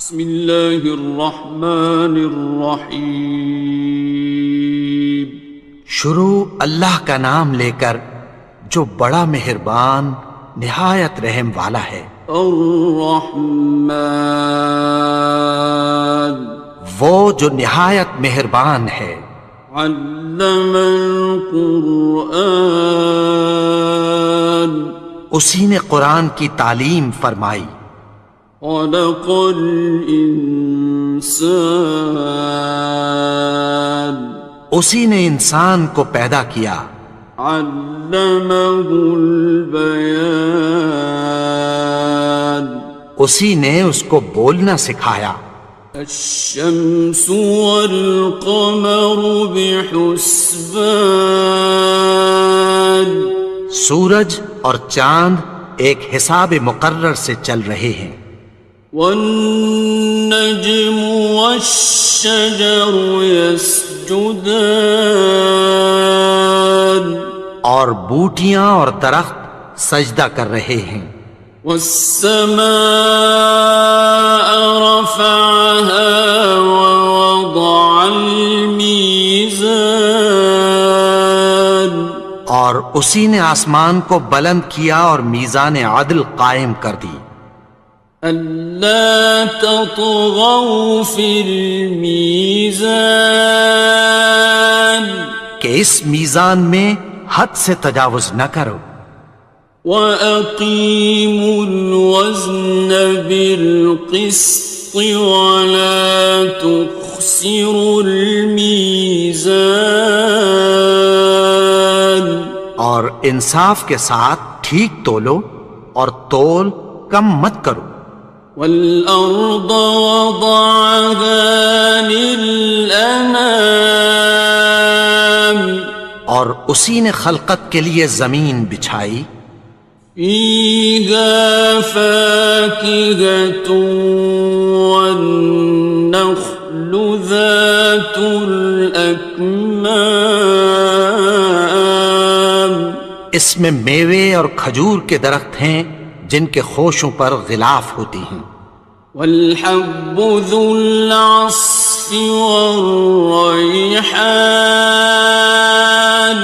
بسم اللہ الرحمن الرحیم۔ شروع اللہ کا نام لے کر جو بڑا مہربان نہایت رحم والا ہے۔ الرحمن، وہ جو نہایت مہربان ہے۔ علم القرآن، اسی نے قرآن کی تعلیم فرمائی۔ خلق الانسان، اسی نے انسان کو پیدا کیا۔ علمہ البیان، اسی نے اس کو بولنا سکھایا۔ الشمس والقمر بحسبان، سورج اور چاند ایک حساب مقرر سے چل رہے ہیں۔ والنجم والشجر يسجدان، اور بوٹیاں اور درخت سجدہ کر رہے ہیں۔ والسماء رفعها ووضع الميزان، اور اسی نے آسمان کو بلند کیا اور میزان عدل قائم کر دی۔ ألا تطغوا في الميزان، کہ اس میزان میں حد سے تجاوز نہ کرو۔ وَأَقِيمُوا الْوَزْنَ بِالْقِسْطِ وَلَا تُخْسِرُوا الْمِيزَانَ، اور انصاف کے ساتھ ٹھیک تولو اور تول کم مت کرو۔ وَالْأَرْضَ وَضَعَهَا لِلْأَنَامِ، اور اسی نے خلقت کے لیے زمین بچھائی۔ فِيهَا فَاكِهَةٌ وَالنَّخْلُ ذَاتُ الْأَكْمَامِ، اس میں میوے اور کھجور کے درخت ہیں جن کے خوشوں پر غلاف ہوتی ہیں۔ وَالْحَبُّ ذُو الْعَصْفِ وَالرَّيْحَانِ،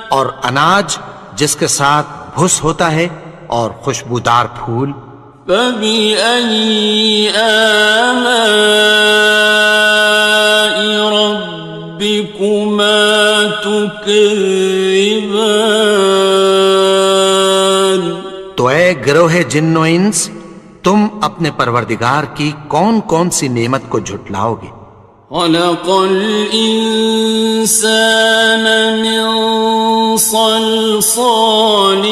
اور اناج جس کے ساتھ بھس ہوتا ہے اور خوشبودار پھول۔ فَبِأَيِّ آلَاءِ رَبِّكُمَا تُكَذِّبَانِ، تو اے گروہ جن و انس، تم اپنے پروردگار کی کون کون سی نعمت کو جھٹلاؤ گے؟ خَلَقَ الْإِنسَانَ مِنْ صَلْصَالٍ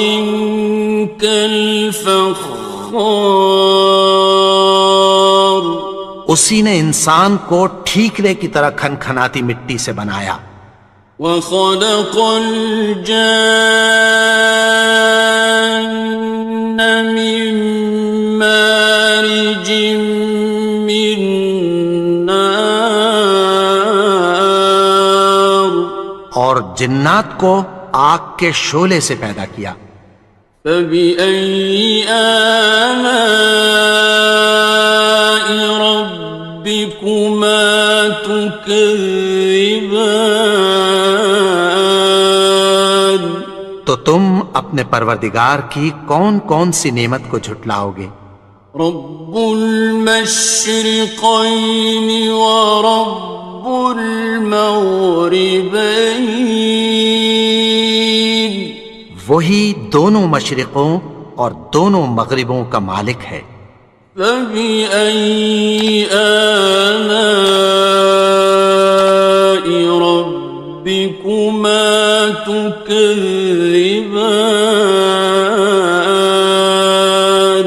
كَالْفَخَّارِ، اسی نے انسان کو ٹھیکرے کی طرح کھنکھناتی مٹی سے بنایا۔ وَخَلَقَ الْجَانَّ مِن مَّارِجٍ مِّن نَّارٍ، اور جنات کو آگ کے شعلے سے پیدا کیا۔ فَبِأَيِّ آلَاءِ رَبِّكُمَا تُكَذِّبَانِ، تو تم اپنے پروردگار کی کون کون سی نعمت کو جھٹلاؤ گے؟ رب المشرقین ورب المغربین، وہی دونوں مشرقوں اور دونوں مغربوں کا مالک ہے۔ فَبِأَيِّ آلَاءِ رَبِّكُمَا تُكَذِّبَانِ،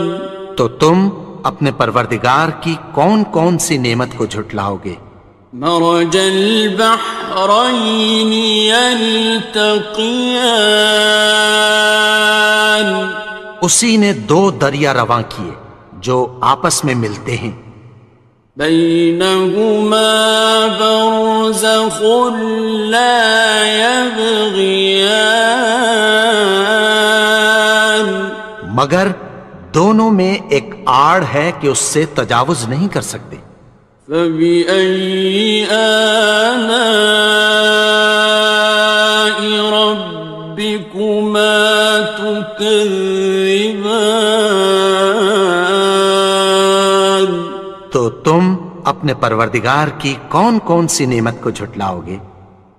تو تم اپنے پروردگار کی کون کون سی نعمت کو جھٹلاؤ گے؟ مرج البحرین یلتقیان، اسی نے دو دریا رواں کیے جو آپس میں ملتے ہیں۔ بینہما برزخ لا یبغیان، مگر دونوں میں ایک آڑ ہے کہ اس سے تجاوز نہیں کر سکتے۔ فبأي آلاء ربكما تكذبان؟ تو تم اپنے پروردگار کی کون کون سی نعمت کو جھٹلاؤ گے؟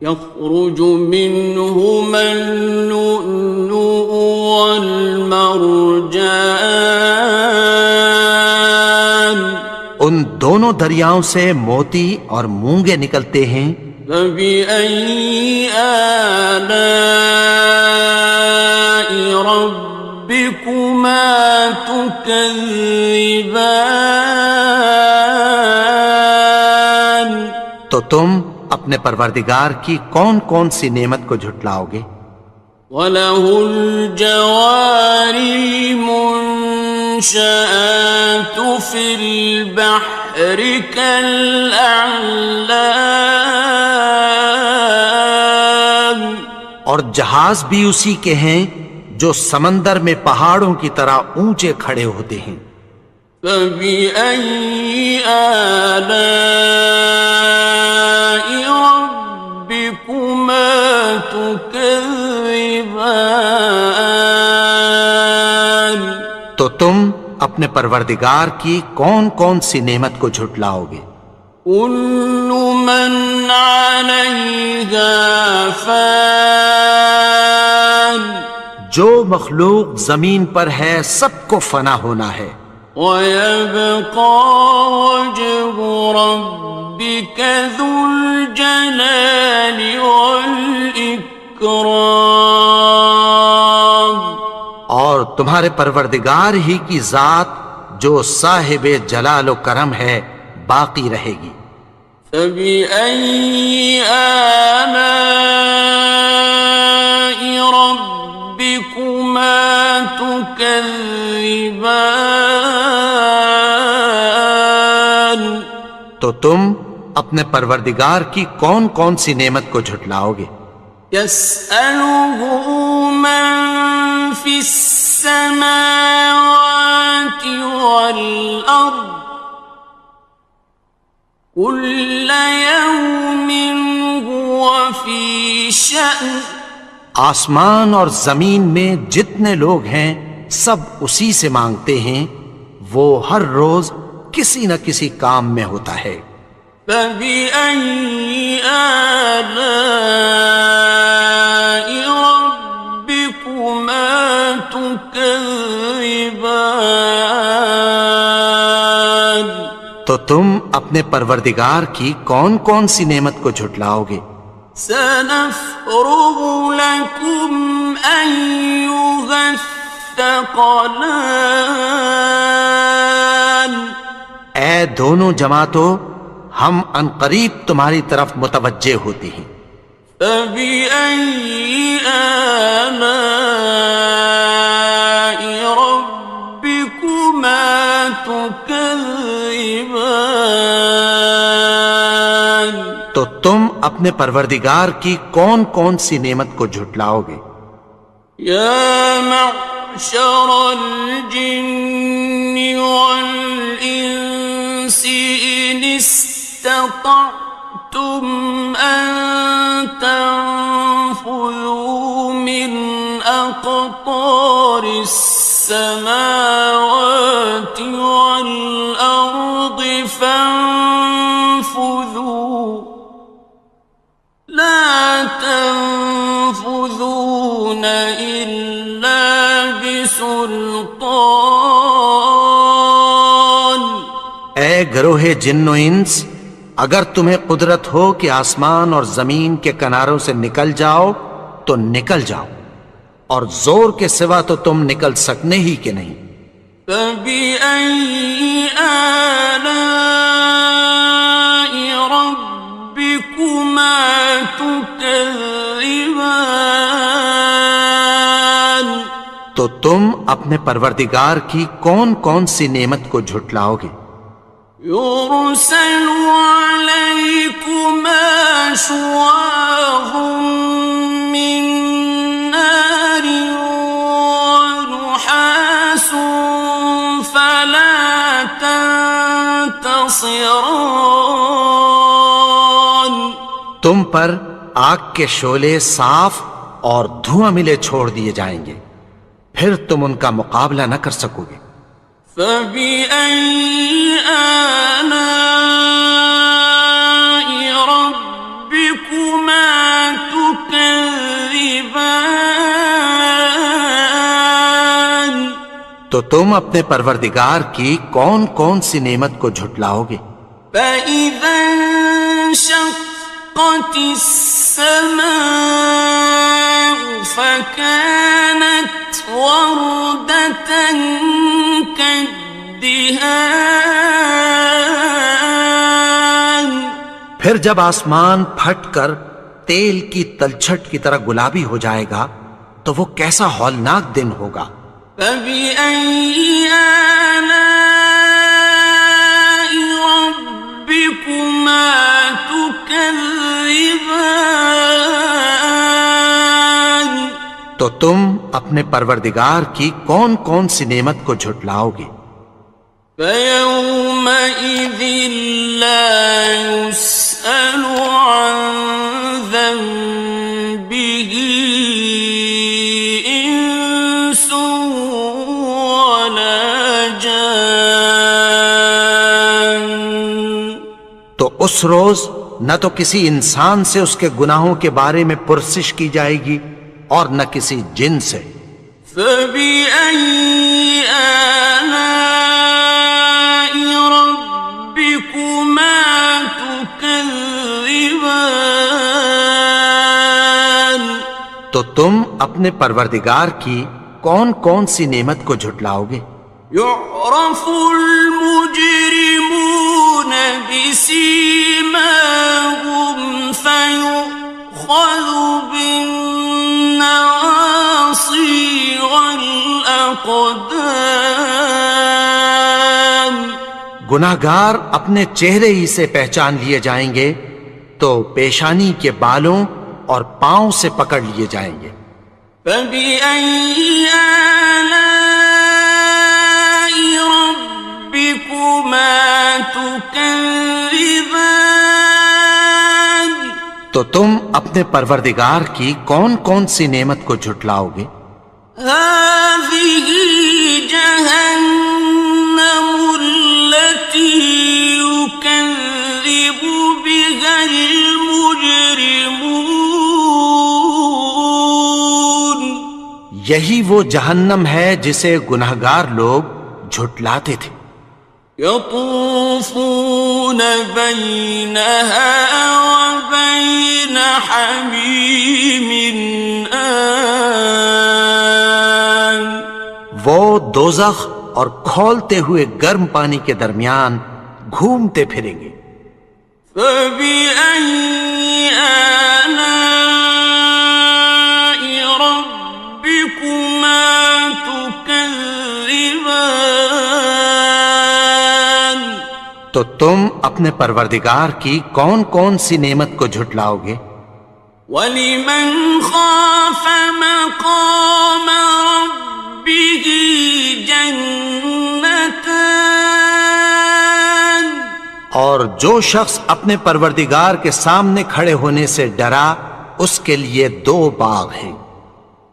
يخرج منهما اللؤلؤ والمرجان، ان دونوں دریاؤں سے موتی اور مونگے نکلتے ہیں۔ فبأي آلاء ربكما تكذبان؟ تو تم اپنے پروردگار کی کون کون سی نعمت کو جھٹلاؤ گے؟ وَلَهُ الْجَوَارِ الْمُنشَآتُ فِي الْبَحْرِ كَالْأَعْلَامِ، اور جہاز بھی اسی کے ہیں جو سمندر میں پہاڑوں کی طرح اونچے کھڑے ہوتے ہیں۔ فَبِأَيِّ آلَاءِ رَبِّكُمَا تُكَذِّبَانِ؟ تو تم اپنے پروردگار کی کون کون سی نعمت کو جھٹلاؤ گے؟ كُلُّ مَنْ عَلَيْهَا فَانٍ، جو مخلوق زمین پر ہے سب کو فنا ہونا ہے۔ وَيَبْقَى وَجْهُ رَبِّكَ ذُو الْجَلَالِ وَالْإِكْرَامِ، اور تمہارے پروردگار ہی کی ذات جو صاحب جلال و کرم ہے باقی رہے گی۔ فَبِأَيِّ آلَاءِ رَبِّكُمَا تُكَذِّبَانِ؟ تو تم اپنے پروردگار کی کون کون سی نعمت کو جھٹلاؤ گے؟ يَسْأَلُهُ مَن فِي السَّمَاوَاتِ وَالْأَرْضِ كُلَّ يَوْمٍ هُوَ فِي شَأْنٍ، آسمان اور زمین میں جتنے لوگ ہیں سب اسی سے مانگتے ہیں، وہ ہر روز کسی نہ کسی کام میں ہوتا ہے۔ فَبِأَيِّ آلَاءِ رَبِّكُمَا تُكَذِّبَانِ؟ تو تم اپنے پروردگار کی کون کون سی نعمت کو جھٹلاؤ گے؟ سَنَفْرُغُ لَكُمْ أَيُّهَ الثَّقَلَانِ، اے دونوں جماعتوں، ہم عنقریب تمہاری طرف متوجہ ہوتے ہیں۔ فَبِأَيِّ آلَاءِ رَبِّكُمَا تُكَذِّبَانِ؟ تو تم اپنے پروردگار کی کون کون سی نعمت کو جھٹلاؤ گے؟ يَا مَعْشَرَ الْجِنِّ وَالْإِنسِ إِنِ اسْتَطَعْتُمْ أَن تَنفُذُوا مِنْ أَقْطَارِ السَّمَاوَاتِ وَالْأَرْضِ فَانفُذُوا لَا تَنفُذُونَ إِلَّا بِسُلْطَانٍ۔ اے گروہ جن و انس، اگر تمہیں قدرت ہو کہ آسمان اور زمین کے کناروں سے نکل جاؤ تو نکل جاؤ، اور زور کے سوا تو تم نکل سکنے ہی کہ نہیں۔ فَبِأَيِّ آلَاءِ رَبِّكُمَا تُكَذِّبَانِ؟ تو تم اپنے پروردگار کی کون کون سی نعمت کو جھٹلاؤ گے؟ يُرْسَلُ عَلَيْكُمَا شُوَاظٌ مِّن نَّارٍ وَنُحَاسٌ ينتصران تم پر آگ کے شعلے صاف اور دھواں ملے چھوڑ دیے جائیں گے، پھر تم ان کا مقابلہ نہ کر سکو گے۔ فبأي آلاء ربكما تكذبان تو تم اپنے پروردگار کی کون کون سی نعمت کو جھٹلاؤ گے؟ فإذا انشقت السماء فكانت وردة كالدهان پھر جب آسمان پھٹ کر تیل کی تلچھٹ کی طرح گلابی ہو جائے گا تو وہ کیسا ہولناک دن ہوگا۔ فبأي آلاء ربكما تكذبان تو تم اپنے پروردگار کی کون کون سی نعمت کو جھٹلاؤ گے؟ فيومئذ لا يسأل عن ذنبه إنس ولا جان تو اس روز نہ تو کسی انسان سے اس کے گناہوں کے بارے میں پرسش کی جائے گی اور نہ کسی جن سے۔ فبأي آلاء ربكما تكذبان تو تم اپنے پروردگار کی کون کون سی نعمت کو جھٹلاؤ گے؟ يعرف المجرمون بسيماهم فيؤخذ بالنواصي والأقدام گناہگار اپنے چہرے ہی سے پہچان لیے جائیں گے تو پیشانی کے بالوں اور پاؤں سے پکڑ لیے جائیں گے۔ فبأي آلاء ربكما تكذبان تو تم اپنے پروردگار کی کون کون سی نعمت کو جھٹلاؤ گے؟ هذه جهنم التي يكذب بها المجرمون یہی وہ جہنم ہے جسے گناہگار لوگ جھٹلاتے تھے۔ يطوفون بينها وبين حميم آن وہ دوزخ اور کھولتے ہوئے گرم پانی کے درمیان گھومتے پھریں گے۔ فبأي آلاء ربكما تكذبان تو تم اپنے پروردگار کی کون کون سی نعمت کو جھٹلاؤ گے؟ وَلِمَنْ خَافَ مَقَامَ رَبِّهِ جَنَّتَانِ اور جو شخص اپنے پروردگار کے سامنے کھڑے ہونے سے ڈرا اس کے لیے دو باغ ہیں۔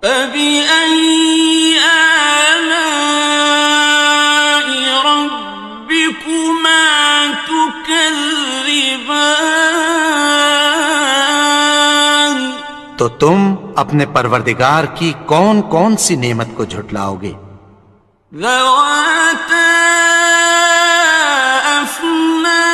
فَبِأَيِّ آلَاءِ رَبِّكُمَا تُكَذِّبَانِ تو تم اپنے پروردگار کی کون کون سی نعمت کو جھٹلاؤ گے؟ ذَوَاتَا أَفْنَانٍ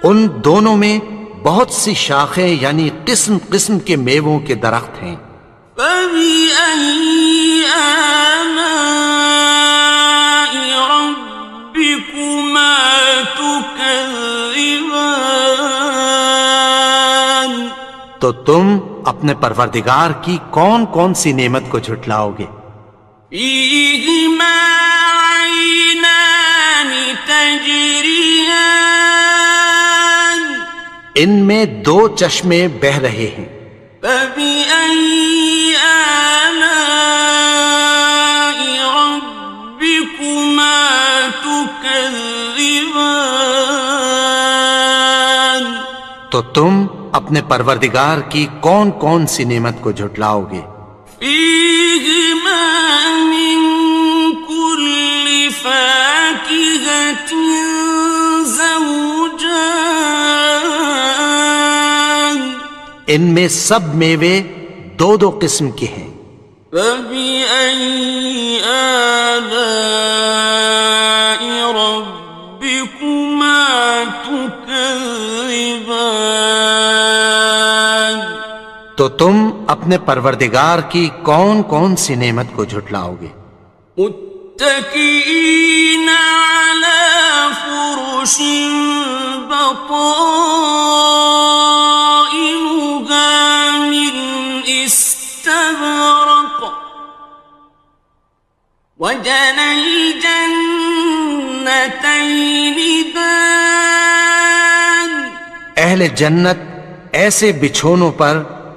ان دونوں میں بہت سی شاخیں یعنی قسم قسم کے میووں کے درخت ہیں۔ فَبِأَيِّ آلَاءِ رَبِّكُمَا تُكَذِّبَانِ تو تم اپنے پروردگار کی کون کون سی نعمت کو جھٹلاؤ گے؟ فِيهِمَا عَيْنَانِ تَجْرِيَانِ ان میں دو چشمے بہہ رہے ہیں۔ فَبِأَيِّ آلَاءِ رَبِّكُمَا تُكَذِّبَانِ تكذبان تو تم اپنے پروردگار کی کون کون سی نعمت کو جھٹلاؤ گے؟ فيهما من كل فاكهة زوجان ان میں سب میوے دو دو قسم کے ہیں۔ فبأي آلاء ربكما تكذبان تو تم اپنے پروردگار کی کون کون سی نعمت کو جھٹلاؤ گے؟ متكئين على فرش بطائنها من استبرق وجنى الجنتين دان اہل جنت ایسے بچھونوں پر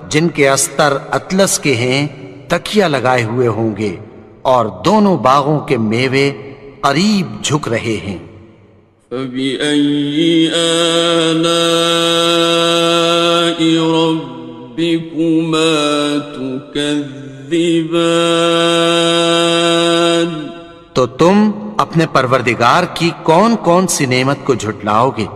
جن کے استر اطلس کے ہیں تکیہ لگائے ہوئے ہوں گے، اور دونوں باغوں کے میوے قریب جھک رہے ہیں۔ فبأي آلاء ربكما تكذبان تو تم اپنے پروردگار کی کون کون سی نعمت کو جھٹلاؤ گے؟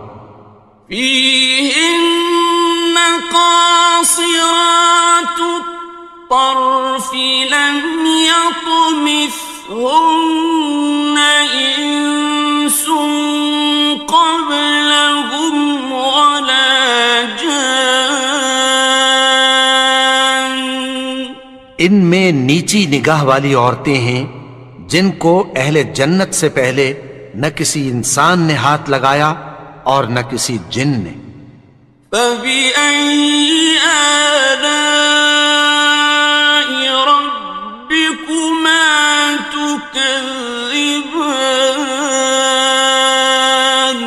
فيهن قاصرات الطرف لم يطمثهن إنس قبلهم ولا جان ان میں نیچی نگاہ والی عورتیں ہیں جن کو اہل جنت سے پہلے نہ کسی انسان نے ہاتھ لگایا اور نہ کسی جن نے۔ فبأي آلاء ربكما تكذبان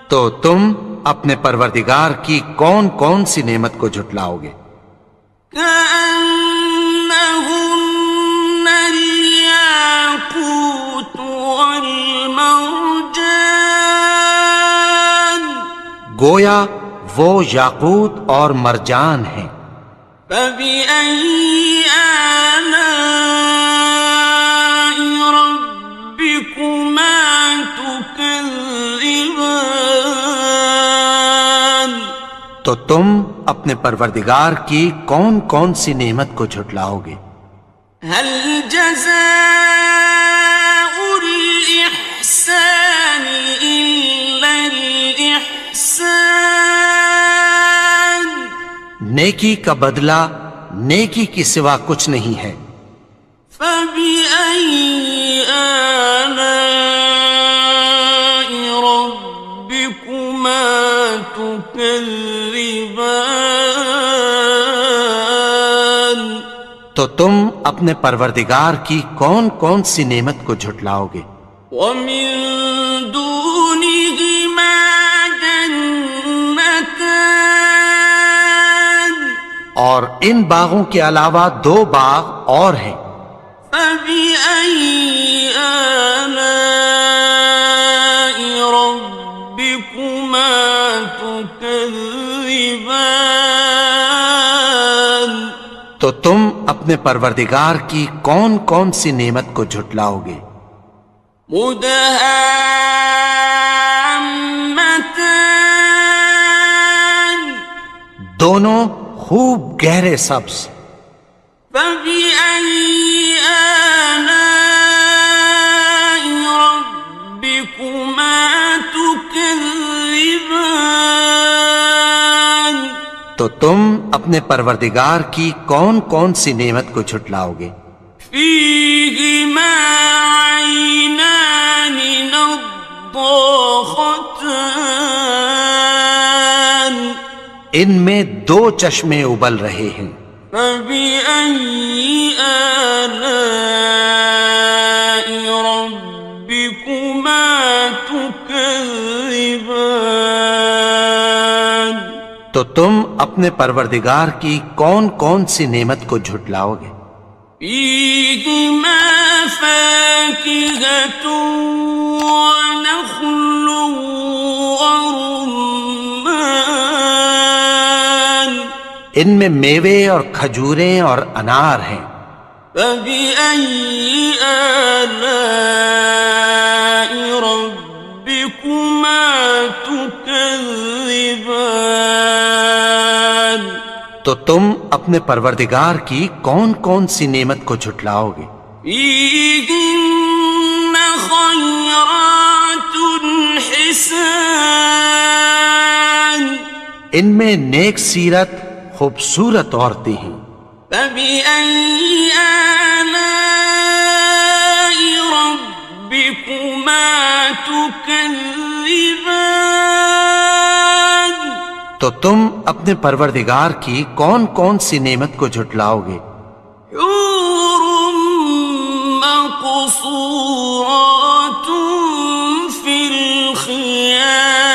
تو تم اپنے پروردگار کی کون کون سی نعمت کو جھٹلاؤ گے؟ كأنهن الياقوت والمرجان گویا وہ یاقوت اور مرجان ہیں۔ فبأي آلاء ربكما تكذبان تو تم اپنے پروردگار کی کون کون سی نعمت کو جھٹلاؤ گے؟ هل جزاء الإحسان إلا الإحسان نیکی کا بدلہ نیکی کی سوا کچھ نہیں ہے۔ فبأي آلاء ربكما تكذبان تو تم اپنے پروردگار کی کون کون سی نعمت کو جھٹلاؤ گے؟ ومن دونهما جنتان اور ان باغوں کے علاوہ دو باغ اور ہیں۔ فبأي آلاء ربكما تكذبان تو تم اپنے پروردگار کی کون کون سی نعمت کو جھٹلاؤ گے؟ مدهامتان دونوں خوب گہرے سبز۔ فبأي آلاء ربكما تكذبان تو تم اپنے پروردگار کی کون کون سی نعمت کو جھٹلاؤ گے؟ فيهما عينان نضاختان ان میں دو چشمے ابل رہے ہیں۔ فبأي آلاء ربكما تكذبان تو تم اپنے پروردگار کی کون کون سی نعمت کو جھٹلاؤ گے؟ فيهما فاكهة ونخل ورمان ان میں میوے اور کھجوریں اور انار ہیں. فبأي آلاء ربكما تكذبان تو تم اپنے پروردگار کی کون کون سی نعمت کو جھٹلاؤ گے؟ فيهن خيرات حسان ان میں نیک سیرت خوبصورت عورتیں ہیں. فبأي آلاء ربكما تكذبان تو تم اپنے پروردگار کی کون کون سی نعمت کو جھٹلاؤ گے؟ حور مقصورات في الخيام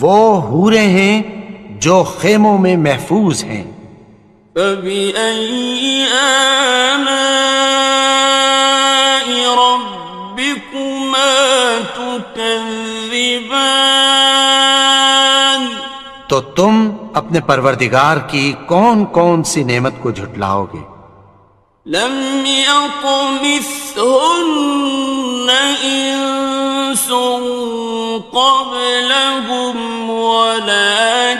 وہ حوریں ہیں جو خیموں میں محفوظ ہیں. فبأي آلاء ربكما تكذبان تو تم اپنے پروردگار کی کون کون سی نعمت کو جھٹلاؤ گے؟ لم يطمثهن إنس قبلهم ولا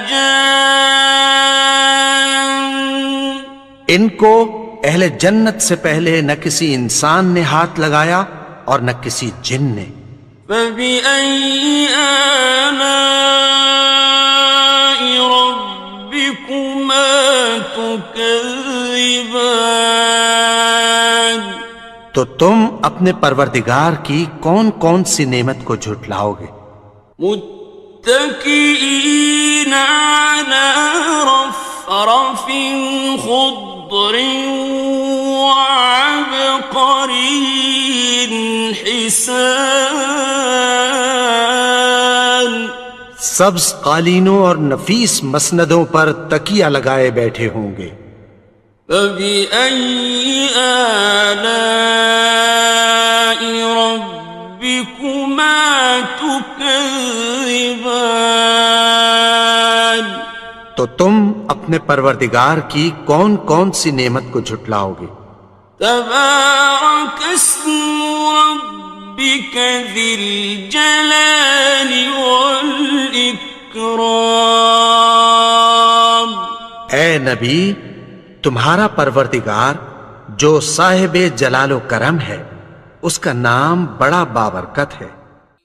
جان ان کو اہل جنت سے پہلے نہ کسی انسان نے ہاتھ لگایا اور نہ کسی جن نے. فبأي آلاء ربكما تكذبان تو تم اپنے پروردگار کی کون کون سی نعمت کو جھٹلاؤ گے؟ متكئين على رفرف خضر وعبقري حسان سبز قالینوں اور نفیس مسندوں پر تکیہ لگائے بیٹھے ہوں گے. فبأي آلاء ربكما تكذبان تو تم اپنے پروردگار کی کون کون سی نعمت کو جھٹلاؤ گے؟ تبارك اسم ربك ذي الجلال والإكرام اے نبی، تمہارا پروردگار جو صاحب جلال و کرم ہے، اس کا نام بڑا بابرکت ہے.